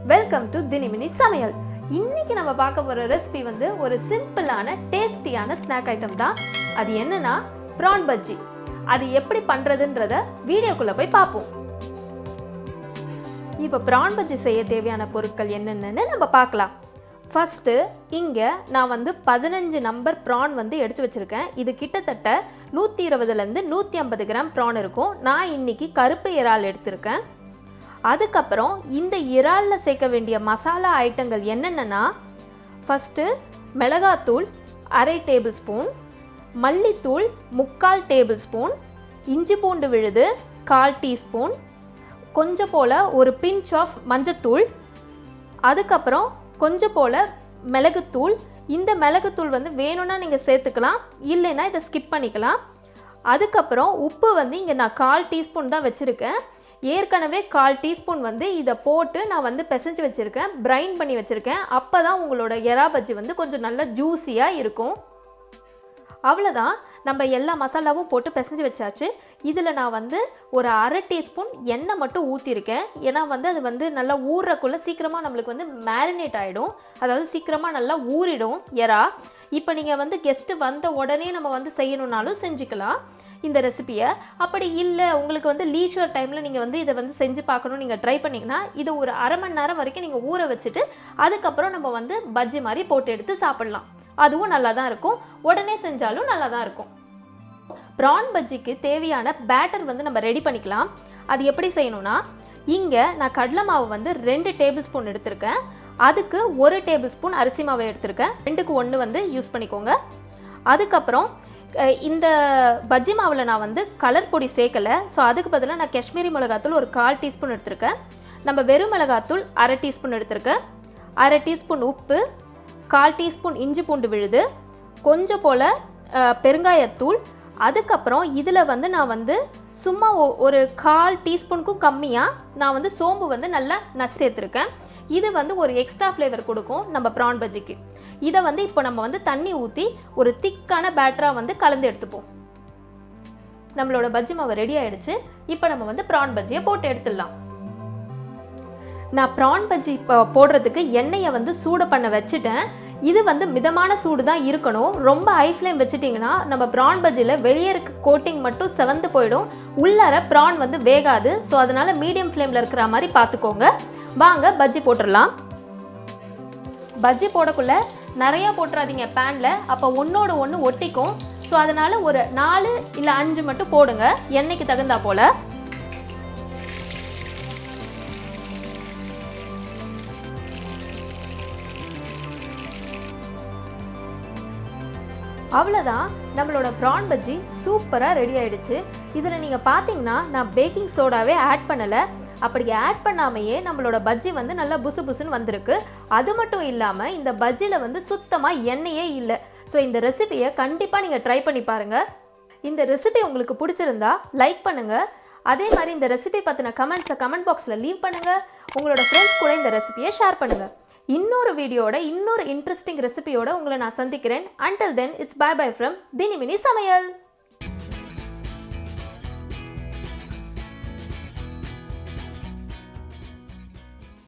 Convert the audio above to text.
Welcome to தினி சமையல். இன்னைக்கு நம்ம பார்க்க போகிற ரெசிபி வந்து ஒரு சிம்பிளான டேஸ்டியான ஸ்நாக் ஐட்டம் தான். அது என்னன்னா ப்ரான் பஜ்ஜி. அது எப்படி பண்ணுறதுன்றத வீடியோக்குள்ளே போய் பார்ப்போம். இப்போ ப்ரான் பஜ்ஜி செய்ய தேவையான பொருட்கள் என்னென்னு நம்ம பார்க்கலாம். ஃபஸ்ட்டு இங்கே நான் வந்து 15 நம்பர் ப்ரான் வந்து எடுத்து வச்சுருக்கேன். இது கிட்டத்தட்ட 120லேருந்து 150 கிராம் ப்ரான் இருக்கும். நான் இன்றைக்கி கருப்பு இறால் எடுத்திருக்கேன். அதுக்கப்புறம் இந்த இறாலில் சேர்க்க வேண்டிய மசாலா ஐட்டங்கள் என்னென்னா, ஃபஸ்ட்டு மிளகாத்தூள் 1/2 டேபிள் ஸ்பூன், மல்லித்தூள் 3/4 டேபிள் ஸ்பூன், இஞ்சி பூண்டு விழுது 1/4 டீஸ்பூன், கொஞ்சம் போல் ஒரு பிஞ்ச் ஆஃப் மஞ்சத்தூள், அதுக்கப்புறம் கொஞ்சம் போல் மிளகுத்தூள். இந்த மிளகுத்தூள் வந்து வேணும்னா நீங்கள் சேர்த்துக்கலாம், இல்லைன்னா இதை ஸ்கிப் பண்ணிக்கலாம். அதுக்கப்புறம் உப்பு வந்து இங்கே நான் 1/4 டீஸ்பூன் தான் வச்சுருக்கேன். ஏற்கனவே 1/4 டீஸ்பூன் வந்து இதை போட்டு நான் வந்து பிசைஞ்சு வச்சுருக்கேன், பிரைண்ட் பண்ணி வச்சுருக்கேன். அப்போ தான் உங்களோட எறா பஜ்ஜி வந்து கொஞ்சம் நல்லா ஜூஸியாக இருக்கும். அவ்வளோதான், நம்ம எல்லா மசாலாவும் போட்டு பிசைஞ்சு வச்சாச்சு. இதில் நான் வந்து ஒரு 1/2 டீஸ்பூன் எண்ணெய் மட்டும் ஊற்றிருக்கேன். ஏன்னா வந்து அது வந்து நல்லா ஊறுறக்குள்ளே சீக்கிரமாக நம்மளுக்கு வந்து மேரினேட் ஆகிடும், அதாவது சீக்கிரமாக நல்லா ஊறிடும் எறா. இப்போ நீங்கள் வந்து கெஸ்ட்டு வந்த உடனே நம்ம வந்து செய்யணுன்னாலும் செஞ்சுக்கலாம் இந்த ரெசிபியை. அப்படி இல்லை உங்களுக்கு வந்து லீஷர் டைமில் நீங்கள் வந்து இதை வந்து செஞ்சு பார்க்கணும் நீங்கள் ட்ரை பண்ணிங்கன்னா, இதை ஒரு 1/2 மணி நேரம் வரைக்கும் நீங்கள் ஊற வச்சுட்டு அதுக்கப்புறம் நம்ம வந்து பஜ்ஜி மாதிரி போட்டு எடுத்து சாப்பிட்லாம். அதுவும் நல்லா தான் இருக்கும், உடனே செஞ்சாலும் நல்லா தான் இருக்கும். ப்ரான் பஜ்ஜிக்கு தேவையான பேட்டர் வந்து நம்ம ரெடி பண்ணிக்கலாம். அது எப்படி செய்யணும்னா, இங்கே நான் கடலை மாவு வந்து 2 டேபிள் ஸ்பூன் எடுத்திருக்கேன். அதுக்கு 1 டேபிள் ஸ்பூன் அரிசி மாவை எடுத்திருக்கேன். 2க்கு 1 வந்து யூஸ் பண்ணிக்கோங்க. அதுக்கப்புறம் இந்த பஜ்ஜி மாவில் நான் வந்து கலர் பொடி சேர்க்கலை. ஸோ அதுக்கு பதிலாக நான் காஷ்மீரி மிளகாத்தூள் ஒரு 1/4 டீஸ்பூன் எடுத்திருக்கேன். நம்ம வெறும் மிளகாத்தூள் 1/2 டீஸ்பூன் எடுத்திருக்கேன். 1/2 டீஸ்பூன் உப்பு, 1/4 டீஸ்பூன் இஞ்சி பூண்டு விழுது, கொஞ்சம் போல் பெருங்காயத்தூள். அதுக்கப்புறம் இதில் வந்து நான் வந்து சும்மா ஒரு 1/4 டீஸ்பூனுக்கும் கம்மியாக நான் வந்து சோம்பு வந்து நல்லா சேர்த்துருக்கேன். இது வந்து ஒரு எக்ஸ்ட்ரா ஃப்ளேவர் கொடுக்கும் நம்ம ப்ரான் பஜ்ஜிக்கு. இதை வந்து இப்போ நம்ம வந்து தண்ணி ஊற்றி ஒரு திக்கான பேட்டராக வந்து கலந்து எடுத்துப்போம். நம்மளோட பஜ்ஜி மாவு ரெடி ஆகிடுச்சு. இப்போ நம்ம வந்து ப்ரான் பஜ்ஜியை போட்டு எடுத்துடலாம். நான் ப்ரான் பஜ்ஜி இப்போ போடுறதுக்கு எண்ணெயை வந்து சூடு பண்ண வச்சுட்டேன். இது வந்து மிதமான சூடு தான் இருக்கணும். ரொம்ப ஹை ஃப்ளேம் வச்சுட்டிங்கன்னா நம்ம ப்ரான் பஜ்ஜியில் வெளியே இருக்க கோட்டிங் மட்டும் செவந்து போயிடும், உள்ளார ப்ரான் வந்து வேகாது. ஸோ அதனால் மீடியம் ஃப்ளேமில் இருக்கிற மாதிரி பார்த்துக்கோங்க. வாங்க பஜ்ஜி போட்டுடலாம். பஜ்ஜி போடக்குள்ள நிறையா போட்டுறாதீங்க பேனில், அப்போ ஒன்றோடு ஒன்று ஒட்டிக்கும். ஸோ அதனால் ஒரு 4 இல்லை 5 மட்டும் போடுங்க, எண்ணெய்க்கு தகுந்தா போல். அவ்வளோதான், நம்மளோட ப்ரான் பஜ்ஜி சூப்பராக ரெடி ஆகிடுச்சு. இதில் நீங்கள் பார்த்தீங்கன்னா நான் பேக்கிங் சோடாவே ஆட் பண்ணலை. அப்படி ஆட் பண்ணாமையே நம்மளோட பஜ்ஜி வந்து நல்லா புசு புசுன்னு வந்திருக்கு. அது மட்டும் இல்லாமல் இந்த பஜ்ஜியில் வந்து சுத்தமாக எண்ணெயே இல்லை. ஸோ இந்த ரெசிபியை கண்டிப்பாக நீங்கள் ட்ரை பண்ணி பாருங்கள். இந்த ரெசிபி உங்களுக்கு பிடிச்சிருந்தா லைக் பண்ணுங்கள். அதே மாதிரி இந்த ரெசிபி பற்றின கமெண்ட்ஸை கமெண்ட் பாக்ஸில் லீவ் பண்ணுங்கள். உங்களோட ஃப்ரெண்ட்ஸ் கூட இந்த ரெசிபியை ஷேர் பண்ணுங்கள். இன்னொரு வீடியோட இன்னொரு இன்ட்ரெஸ்டிங் ரெசிபியோட உங்களை நான் சந்திக்கிறேன். Until then, it's bye bye from Dini Samaiyal.